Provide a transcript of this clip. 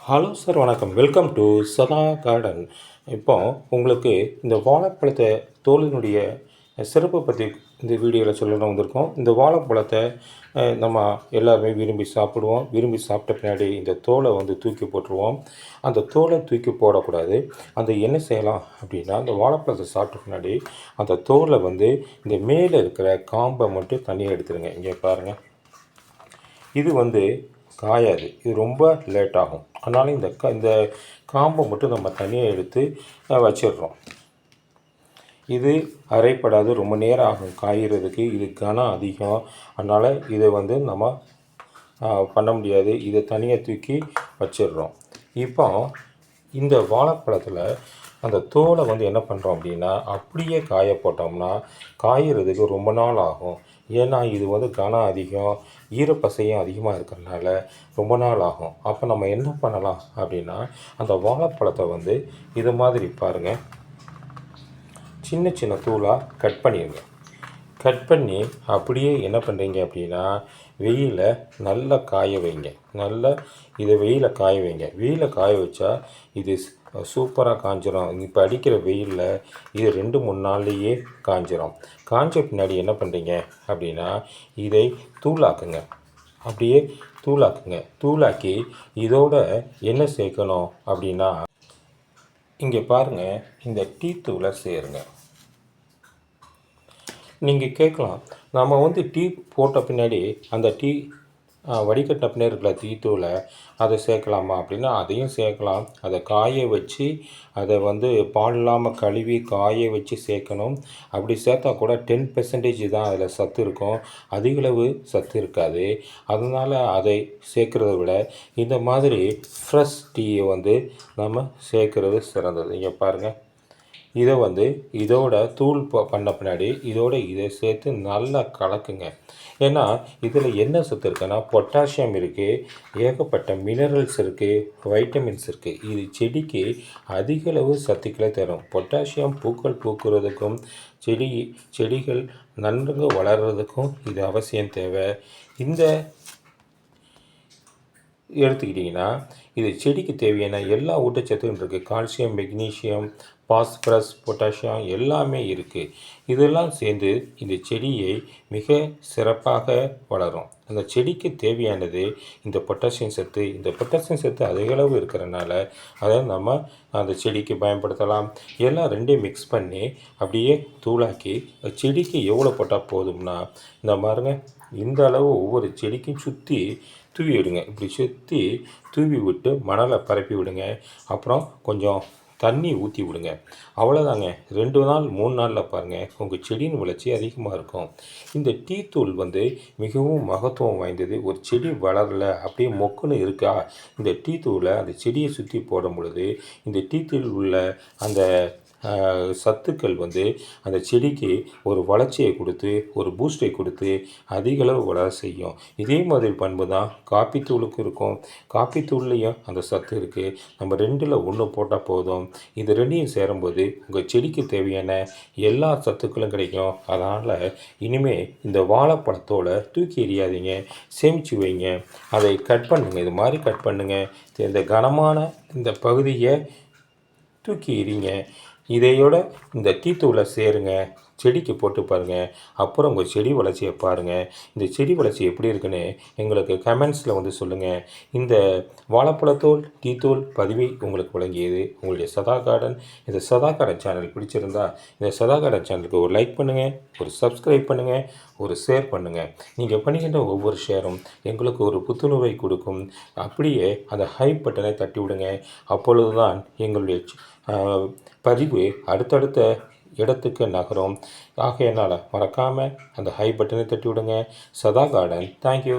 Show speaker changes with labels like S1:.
S1: Hello sir, வணக்கம். Welcome to சதா garden. இப்போ உங்களுக்கு இந்த வாழைப்பழத்தை தோலினுடைய சிறப்பை பற்றி இந்த வீடியோவில் சொல்லணும் வந்திருக்கோம். இந்த வாழைப்பழத்தை நம்ம எல்லாருமே விரும்பி சாப்பிடுவோம். விரும்பி சாப்பிட்ட பின்னாடி இந்த தோலை தூக்கி போட்டுருவோம். அந்த தோலை தூக்கி போடக்கூடாது. அந்த என்ன செய்யலாம் அப்படின்னா, அந்த வாழைப்பழத்தை சாப்பிட்ட பின்னாடி அந்த தோலை இந்த மேலே இருக்கிற காம்பை மட்டும் தனியாக எடுத்துருங்க. இங்கே பாருங்கள், இது காயாது. இது ரொம்ப லேட் ஆகும். அதனால் இந்த காம்பை மட்டும் நம்ம தனியாக எடுத்து வச்சிடுறோம். இது அரைப்படாது, ரொம்ப நேரம் ஆகும் காய்கிறதுக்கு. இது கனம் அதிகம். அதனால் இதை நம்ம பண்ண முடியாது. இதை தனியாக தூக்கி வச்சிடுறோம். இப்போ இந்த வாழைப்பழத்தில் அந்த தோலை என்ன பண்ணுறோம் அப்படின்னா, அப்படியே காய போட்டோம்னா காய்கிறதுக்கு ரொம்ப நாள் ஆகும். ஏன்னா இது கனம் அதிகம், ஈரப்பசையும் அதிகமாக இருக்கிறதுனால ரொம்ப நாள் ஆகும். அப்போ நம்ம என்ன பண்ணலாம் அப்படின்னா, அந்த வாழைப்பழத்தை இது மாதிரி பாருங்கள், சின்ன சின்ன தூளாக கட் பண்ணிடுங்க. கட் பண்ணி அப்படியே என்ன பண்ணுறீங்க அப்படின்னா, வெயிலில் நல்லா காய வைங்க. நல்லா இதை வெயிலில் காய வைங்க. வெயிலில் காய வச்சா இது சூப்பராக காஞ்சிரும். இப்போ அடிக்கிற வெயிலில் இது 2-3 நாள்லேயே காஞ்சிரும். காஞ்ச பின்னாடி என்ன பண்ணுறீங்க அப்படின்னா, இதை தூளாக்குங்க. அப்படியே தூளாக்குங்க. தூளாக்கி இதோட என்ன சேர்க்கணும் அப்படின்னா, இங்கே பாருங்கள், இந்த டீ தூளை சேருங்க. நீங்கள் கேட்கலாம், நம்ம டீ போட்ட பின்னாடி அந்த டீ வடிகட்டின பின்னாடி இருக்கிற டீ தூளை அதை சேர்க்கலாமா அப்படின்னா, அதையும் சேர்க்கலாம். அதை காய வச்சு அதை பால் இல்லாமல் கழுவி காய வச்சு சேர்க்கணும். அப்படி சேர்த்தா கூட 10% தான் அதில் சத்து இருக்கும். அதிகளவு சத்து இருக்காது. அதனால் அதை சேர்க்குறத விட இந்த மாதிரி ஃப்ரெஷ் டீயை நம்ம சேர்க்குறது சிறந்தது. இங்கே பாருங்கள், இதை இதோட தூள் பண்ண பின்னாடி இதை சேர்த்து நல்லா கலக்குங்க. ஏன்னா இதில் என்ன சத்து இருக்குன்னா, பொட்டாசியம் இருக்குது, ஏகப்பட்ட மினரல்ஸ் இருக்குது, வைட்டமின்ஸ் இருக்குது. இது செடிக்கு அதிகளவு சத்துக்களை தரும். பொட்டாசியம் பூக்கள் பூக்கிறதுக்கும் செடிகள் நன்கு வளர்கிறதுக்கும் இது அவசியம் தேவை. இந்த எடுத்துக்கிட்டிங்கன்னா, இது செடிக்கு தேவையான எல்லா ஊட்டச்சத்தும் இருக்குது. கால்சியம், மெக்னீஷியம், பாஸ்பரஸ், பொட்டாசியம் எல்லாமே இருக்குது. இதெல்லாம் சேர்ந்து இந்த செடியை மிக சிறப்பாக வளரும். அந்த செடிக்கு தேவையானது இந்த பொட்டாசியம் சத்து. இந்த பொட்டாசியம் சத்து அதிகளவு இருக்கிறனால அதை நம்ம அந்த செடிக்கு பயன்படுத்தலாம். எல்லாம் ரெண்டையும் மிக்ஸ் பண்ணி அப்படியே தூளாக்கி செடிக்கு எவ்வளோ போட்டால் போதும்னா, இந்த பாருங்க, இந்த அளவு ஒவ்வொரு செடிக்கும் சுற்றி தூவி விடுங்க. இப்படி சுற்றி தூவி விட்டு மணலை பரப்பி விடுங்க. அப்புறம் கொஞ்சம் தண்ணி ஊற்றி விடுங்க. அவ்வளோதாங்க. 2 நாள் 3 நாளில் பாருங்கள், உங்கள் செடியின் வளர்ச்சி அதிகமாக இருக்கும். இந்த டீ தூள் மிகவும் மகத்துவம் வாய்ந்தது. ஒரு செடி வளரலை, அப்படியே மொக்குன்னு இருக்கா, இந்த டீ தூளை அந்த செடியை சுற்றி போடும் பொழுது இந்த டீ தூள் உள்ள அந்த சத்துக்கள் அந்த செடிக்கு ஒரு வளர்ச்சியை கொடுத்து, ஒரு பூஸ்டை கொடுத்து அதிகளவு வளர செய்யும். இதே மாதிரி பண்பு தான் காப்பி தூளுக்கு இருக்கும். காப்பி தூள்லேயும் அந்த சத்து இருக்குது. நம்ம 2ல் 1 போட்டால் போதும். இந்த 2ஐயும் சேரும்போது உங்கள் செடிக்கு தேவையான எல்லா சத்துக்களும் கிடைக்கும். அதனால் இனிமேல் இந்த வாழைப்பழத்தோலை தூக்கி எறியாதீங்க, சேமித்து வைங்க. அதை கட் பண்ணுங்கள். இது மாதிரி கட் பண்ணுங்கள். இந்த கனமான இந்த பகுதியை தூக்கி எறிங்க. இதையோட இந்த டீ தூளை சேருங்க, செடிக்கு போட்டு பாருங்கள். அப்புறம் உங்கள் செடி வளர்ச்சியை பாருங்கள். இந்த செடி வளர்ச்சி எப்படி இருக்குன்னு எங்களுக்கு கமெண்ட்ஸில் சொல்லுங்கள். இந்த வாழைப்பழத்தோல் டீ தூள் பதிவை உங்களுக்கு வழங்கியது உங்களுடைய சதா கார்டன். இந்த சதா கார்டன் சேனல் பிடிச்சிருந்தா இந்த சதா கார்டன் சேனலுக்கு ஒரு லைக் பண்ணுங்கள், ஒரு சப்ஸ்கிரைப் பண்ணுங்கள், ஒரு ஷேர் பண்ணுங்கள். நீங்கள் பண்ணுகின்ற ஒவ்வொரு ஷேரும் எங்களுக்கு ஒரு புத்துணர்வை கொடுக்கும். அப்படியே அந்த ஹைப் பட்டனை தட்டி விடுங்க. அப்பொழுது தான் எங்களுடைய பதிவு அடுத்தடுத்த இடத்துக்கு நகரும். ஆகையினால் மறக்காமல் அந்த ஹை பட்டனை தட்டி விடுங்க. சதா கார்டன். தேங்க்யூ.